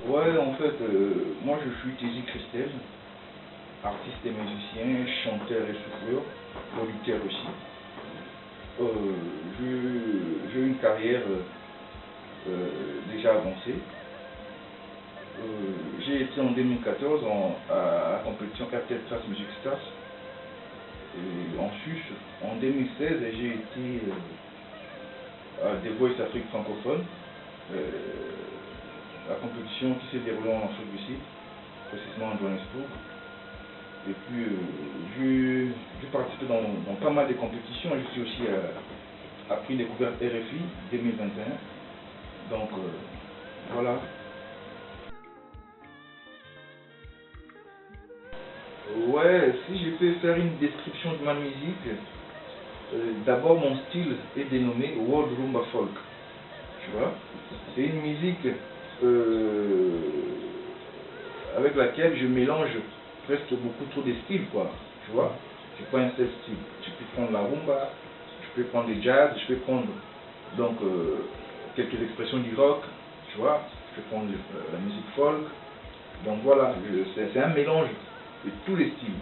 Ouais, en fait, moi je suis Tézi Christelle, artiste et musicien, chanteur et souffleur, producteur aussi. J'ai une carrière déjà avancée. J'ai été en 2014 à la compétition RTL Class Music Stars. Et en Suisse, en 2016, j'ai été à The Voice Afrique francophone, la compétition qui s'est déroulée en Afrique du Sud, précisément en Johannesburg. Et puis, j'ai participé dans pas mal de compétitions. Je suis aussi à prix découverte RFI 2021. Donc, voilà. Ouais, si je peux faire une description de ma musique, d'abord mon style est dénommé World Rumba Folk. Tu vois, c'est une musique avec laquelle je mélange presque beaucoup trop de styles, quoi. Tu vois, je prends un seul style. Je peux prendre la rumba, je peux prendre le jazz, je peux prendre donc quelques expressions du rock, tu vois, je peux prendre la musique folk. Donc voilà, c'est un mélange de tous les styles.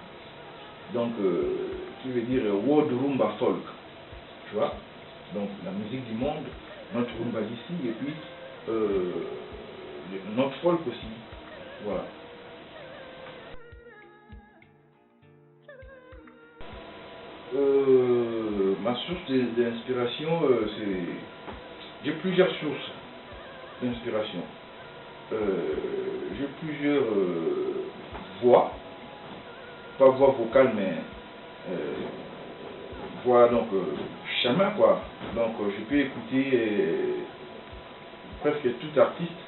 Donc, qui veut dire World Rumba Folk, tu vois. Donc, la musique du monde, notre rumba d'ici, et puis notre folk aussi. Voilà. Ma source d'inspiration, c'est... J'ai plusieurs sources d'inspiration. J'ai plusieurs voix, pas voix vocale, mais voix donc chemin, quoi. Donc je peux écouter presque tout artiste,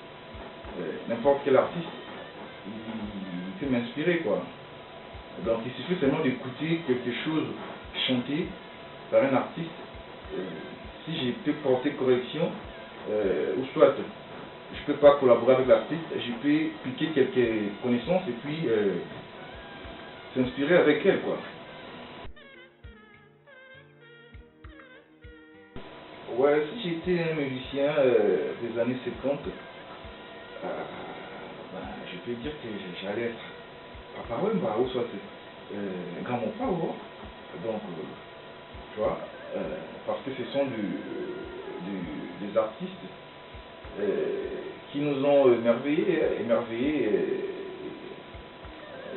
n'importe quel artiste, il peut m'inspirer, quoi. Donc il suffit seulement d'écouter quelque chose chanté par un artiste. Si je peux porter correction, ou soit je ne peux pas collaborer avec l'artiste, je peux piquer quelques connaissances et puis s'inspirer avec elle, quoi. Ouais, si j'étais un musicien des années 70, ben, je peux dire que j'allais être Papa Wemba ou soit Grand Pao. Donc, tu vois, parce que ce sont des artistes qui nous ont émerveillés,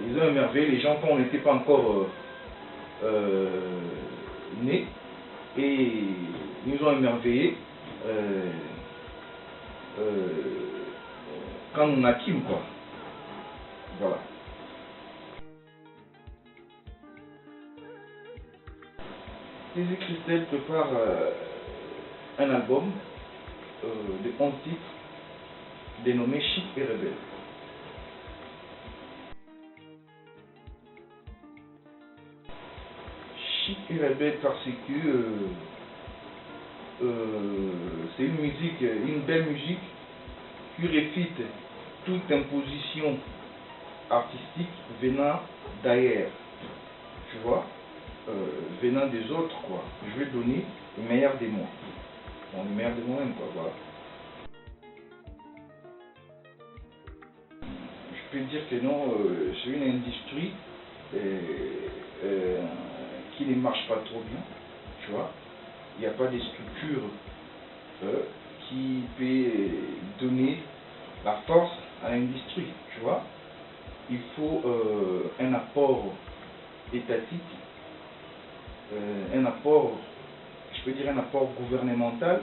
ils ont émerveillé les gens quand on n'était pas encore nés, et ils nous ont émerveillés quand nous naquîmes, quoi. Voilà. Tézi Christelle prépare un album de 11 titres dénommé Chic et Rebelle. Chic et Rebelle parce que c'est une musique, une belle musique qui réfute toute imposition artistique venant d'ailleurs, tu vois, venant des autres, quoi. Je vais donner le meilleur de moi, bon, le meilleur de moi-même, quoi, voilà. Je peux dire que non, c'est une industrie qui ne marche pas trop bien, tu vois. Il n'y a pas de structure qui peut donner la force à l'industrie, tu vois. Il faut un apport étatique, un apport, je peux dire un apport gouvernemental,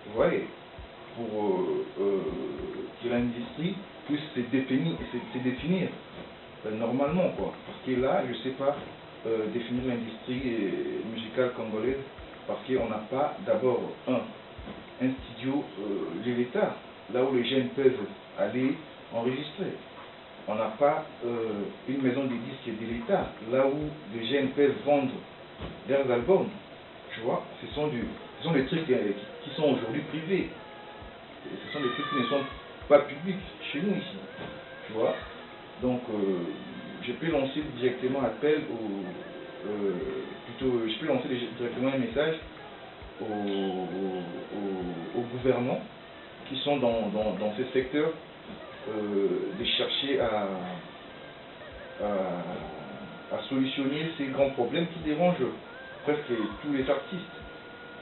vous voyez, pour que l'industrie puisse se définir normalement, quoi. Parce que là, je ne sais pas définir l'industrie musicale congolaise, parce qu'on n'a pas d'abord un studio de l'État, là où les jeunes peuvent aller enregistrer. On n'a pas une maison de disques de l'État, là où les jeunes peuvent vendre leurs albums. Tu vois, ce sont des trucs qui sont aujourd'hui privés. Ce sont des trucs qui ne sont pas publics chez nous ici. Tu vois. Donc, je peux lancer directement appel je peux lancer directement un message aux gouvernants qui sont dans ces secteurs de chercher à solutionner ces grands problèmes qui dérangent presque tous les artistes.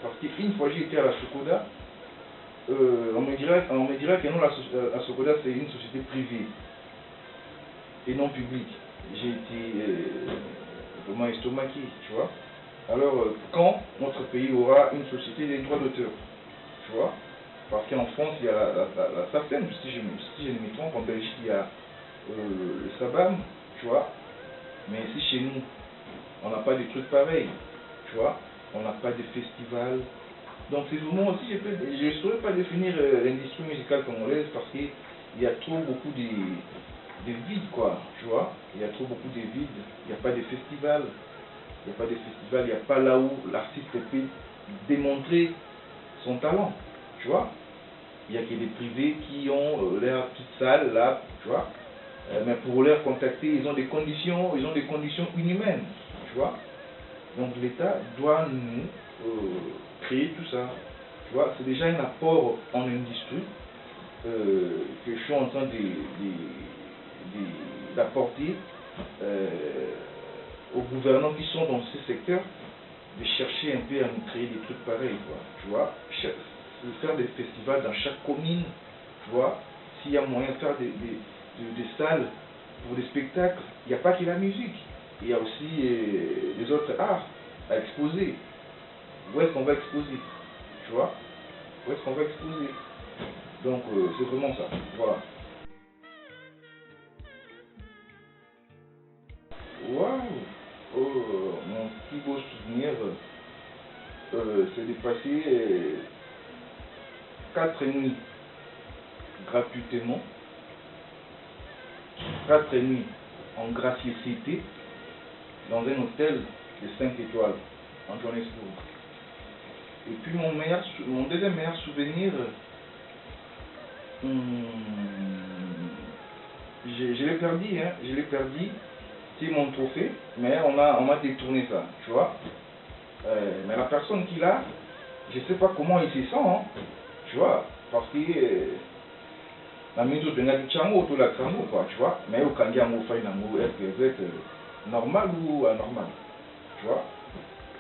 Parce qu'une fois j'ai été à la Sokoda, on me dirait que non, la Sokoda c'est une société privée et non publique. J'ai été vraiment estomaqué, tu vois. Alors, quand notre pays aura une société des droits d'auteur, tu vois, parce qu'en France, il y a la SACEM, si je ne me trompe, en Belgique, il y a le SABAM, tu vois, mais ici chez nous, on n'a pas de trucs pareils, tu vois, on n'a pas de festivals. Donc, c'est vraiment aussi, je ne saurais pas définir l'industrie musicale congolaise parce qu'il y a trop beaucoup de vides, quoi, tu vois, il y a trop beaucoup de vides, il n'y a pas de festivals. Il n'y a pas de festival, il n'y a pas là où l'artiste peut démontrer son talent, tu vois. Il n'y a que des privés qui ont leur petite salle là, tu vois. Mais pour les contacter, ils ont des conditions inhumaines, tu vois. Donc l'État doit nous créer tout ça, tu vois. C'est déjà un apport en industrie que je suis en train d'apporter aux gouvernants qui sont dans ce secteur, de chercher un peu à nous créer des trucs pareils, quoi, tu vois, faire des festivals dans chaque commune, tu vois, s'il y a moyen de faire des salles pour des spectacles, il n'y a pas que la musique, il y a aussi les autres arts à exposer. Où est-ce qu'on va exposer, tu vois, où est-ce qu'on va exposer? Donc c'est vraiment ça, voilà. Waouh! Oh, mon plus beau souvenir, c'est de passer 4 nuits gratuitement, 4 nuits en gratuité dans un hôtel de 5 étoiles en Johannesburg. Et puis mon deuxième meilleur souvenir, je l'ai perdu, hein, je l'ai perdu. C'est mon trophée, mais on m'a détourné ça, tu vois. Mais la personne qui l'a, je sais pas comment il se sent, hein, tu vois, parce que la maison de Nagichango, tout la Xango, quoi, tu vois. Mais au Kandiango, est-ce que vous êtes normal ou anormal, tu vois.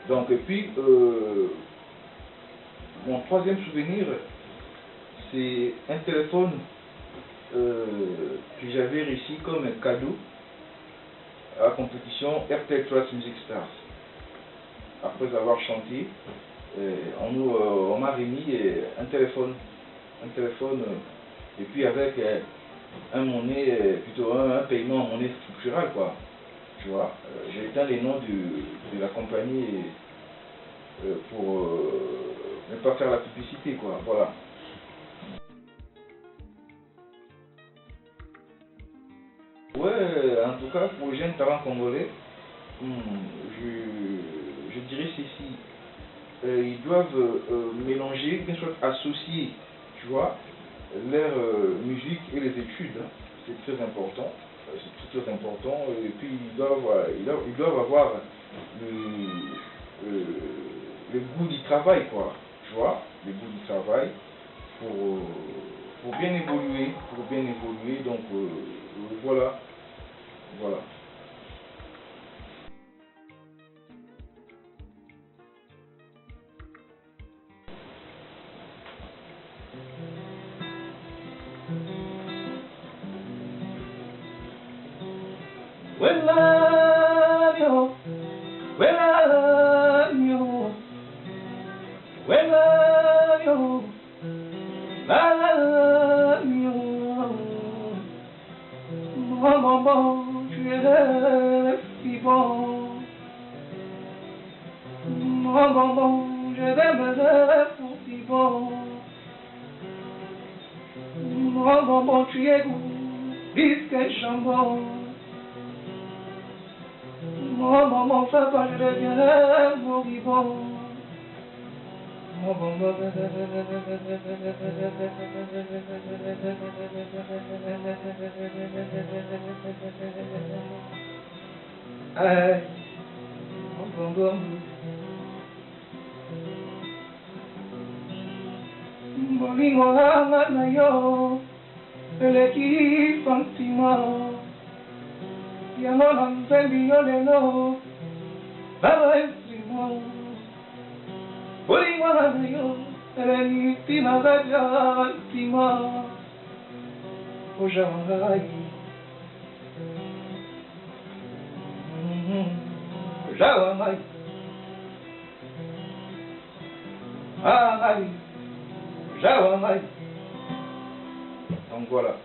Donc, et puis, mon troisième souvenir, c'est un téléphone que j'avais réussi comme un cadeau à la compétition RTL Trust Music Stars. Après avoir chanté, on m'a remis un téléphone, et puis avec un monnaie, plutôt un paiement en monnaie structurale, quoi. Tu vois, j'ai éteint les noms de la compagnie pour ne pas faire la publicité, quoi. Voilà. Ouais, en tout cas, pour les jeunes talents congolais, je dirais ceci. Ils doivent mélanger, bien sûr associer, tu vois, leur musique et les études. Hein. C'est très important. C'est très important. Et puis ils doivent avoir le, le goût du travail, quoi. Tu vois, le goût du travail pour bien évoluer, Donc voilà, voilà. We love you, we love you, we love you, love you. Maman, tu es si bon. Maman, je t'aimerai pour si bon. Maman, tu es goût, biscuit jambon. Maman, papa, je deviens moribond. Maman, ay, maman, bolingo na yo, ele qui fantima yango na nzembi yo lelo baba esima bolingo na yo eleni ntina zaja ntima oja ngai oja ngai ngai oja ngai. Donc voilà.